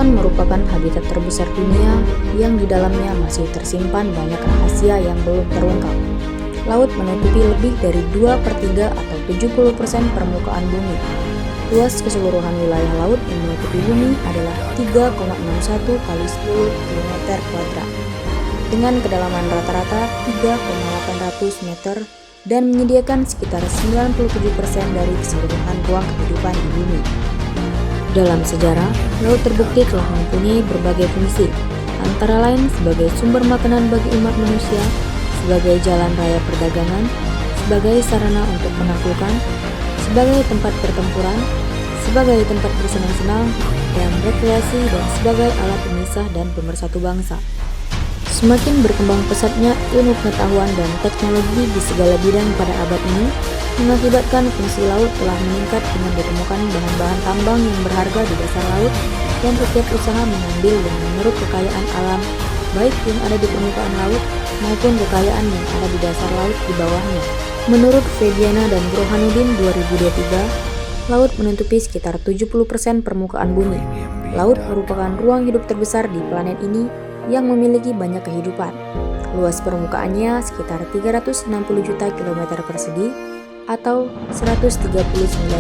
Lautan merupakan habitat terbesar dunia yang di dalamnya masih tersimpan banyak rahasia yang belum terungkap. Laut menutupi lebih dari 2/3 atau 70% permukaan bumi. Luas keseluruhan wilayah laut yang menutupi bumi adalah 3,61 kali 10 km², dengan kedalaman rata-rata 3,800 meter dan menyediakan sekitar 97% dari keseluruhan ruang kehidupan di bumi. Dalam sejarah, laut terbukti telah mempunyai berbagai fungsi, antara lain sebagai sumber makanan bagi umat manusia, sebagai jalan raya perdagangan, sebagai sarana untuk penaklukan, sebagai tempat pertempuran, sebagai tempat bersenang-senang dan rekreasi, dan sebagai alat pemisah dan pemersatu bangsa. Semakin berkembang pesatnya ilmu pengetahuan dan teknologi di segala bidang pada abad ini, mengakibatkan fungsi laut telah meningkat dengan ditemukan bahan-bahan tambang yang berharga di dasar laut, dan setiap usaha mengambil dan mengeruk kekayaan alam, baik yang ada di permukaan laut maupun kekayaan yang ada di dasar laut di bawahnya. Menurut Febiana dan Burhanuddin 2023, laut menutupi sekitar 70% permukaan bumi. Laut merupakan ruang hidup terbesar di planet ini yang memiliki banyak kehidupan. Luas permukaannya sekitar 360 juta kilometer persegi atau 139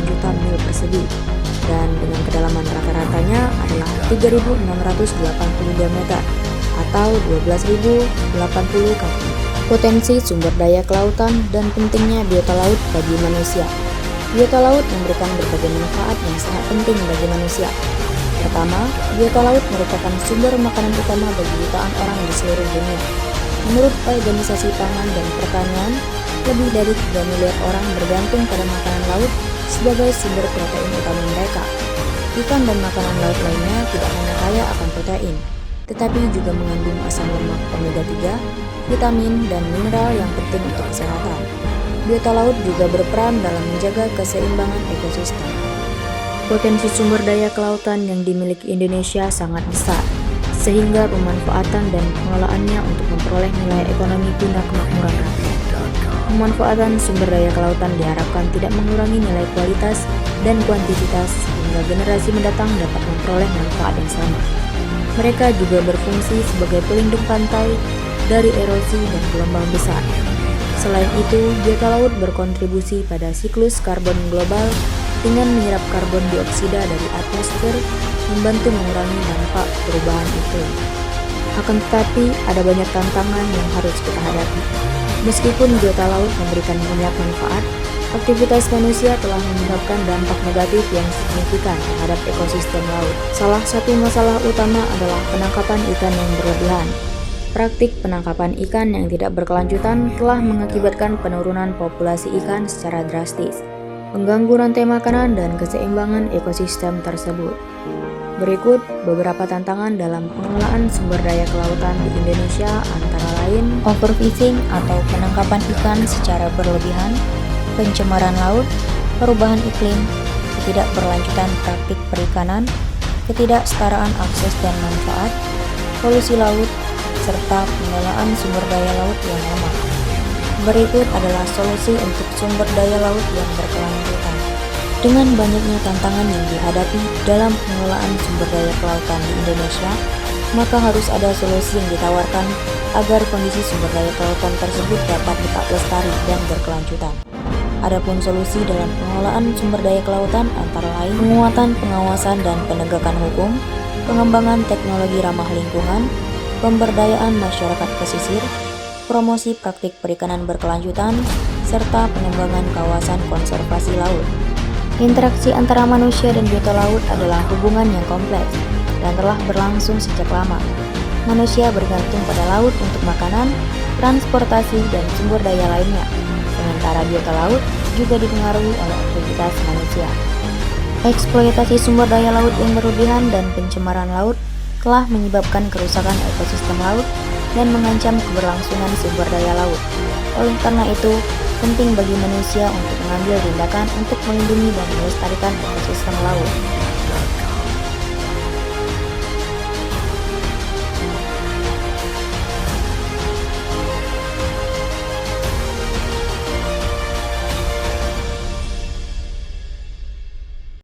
juta mil persegi, dan dengan kedalaman rata-ratanya adalah 3.682 meter atau 12.080 kaki. Potensi sumber daya kelautan dan pentingnya biota laut bagi manusia. Biota laut memberikan berbagai manfaat yang sangat penting bagi manusia. Pertama, biota laut merupakan sumber makanan utama bagi jutaan orang di seluruh dunia. Menurut Organisasi Pangan dan Pertanian, lebih dari 3 miliar orang bergantung pada makanan laut sebagai sumber protein utama mereka. Ikan dan makanan laut lainnya tidak hanya kaya akan protein, tetapi juga mengandung asam lemak omega 3, vitamin, dan mineral yang penting untuk kesehatan. Biota laut juga berperan dalam menjaga keseimbangan ekosistem. Potensi sumber daya kelautan yang dimiliki Indonesia sangat besar, sehingga pemanfaatan dan pengelolaannya untuk memperoleh nilai ekonomi guna kemakmuran rakyat. Pemanfaatan sumber daya kelautan diharapkan tidak mengurangi nilai kualitas dan kuantitas sehingga generasi mendatang dapat memperoleh manfaat yang sama. Mereka juga berfungsi sebagai pelindung pantai dari erosi dan gelombang besar. Selain itu, biota laut berkontribusi pada siklus karbon global dengan menyerap karbon dioksida dari atmosfer, membantu mengurangi dampak perubahan iklim. Akan tetapi, ada banyak tantangan yang harus kita hadapi. Meskipun biota laut memberikan banyak manfaat, aktivitas manusia telah menyebabkan dampak negatif yang signifikan terhadap ekosistem laut. Salah satu masalah utama adalah penangkapan ikan yang berlebihan. Praktik penangkapan ikan yang tidak berkelanjutan telah mengakibatkan penurunan populasi ikan secara drastis, mengganggu rantai makanan dan keseimbangan ekosistem tersebut. Berikut beberapa tantangan dalam pengelolaan sumber daya kelautan di Indonesia, antara lain overfishing atau penangkapan ikan secara berlebihan, pencemaran laut, perubahan iklim, ketidakberlanjutan praktik perikanan, ketidaksetaraan akses dan manfaat, polusi laut, serta pengelolaan sumber daya laut yang lemah. Berikut adalah solusi untuk sumber daya laut yang berkelanjutan. Dengan banyaknya tantangan yang dihadapi dalam pengelolaan sumber daya kelautan di Indonesia, maka harus ada solusi yang ditawarkan agar kondisi sumber daya kelautan tersebut dapat tetap lestari dan berkelanjutan. Adapun solusi dalam pengelolaan sumber daya kelautan antara lain penguatan pengawasan dan penegakan hukum, pengembangan teknologi ramah lingkungan, pemberdayaan masyarakat pesisir, promosi praktik perikanan berkelanjutan, serta pengembangan kawasan konservasi laut. Interaksi antara manusia dan biota laut adalah hubungan yang kompleks dan telah berlangsung sejak lama. Manusia bergantung pada laut untuk makanan, transportasi, dan sumber daya lainnya, sementara biota laut juga dipengaruhi oleh aktivitas manusia. Eksploitasi sumber daya laut yang berlebihan dan pencemaran laut telah menyebabkan kerusakan ekosistem laut dan mengancam keberlangsungan sumber daya laut. Oleh karena itu, penting bagi manusia untuk mengambil tindakan untuk melindungi dan melestarikan ekosistem laut.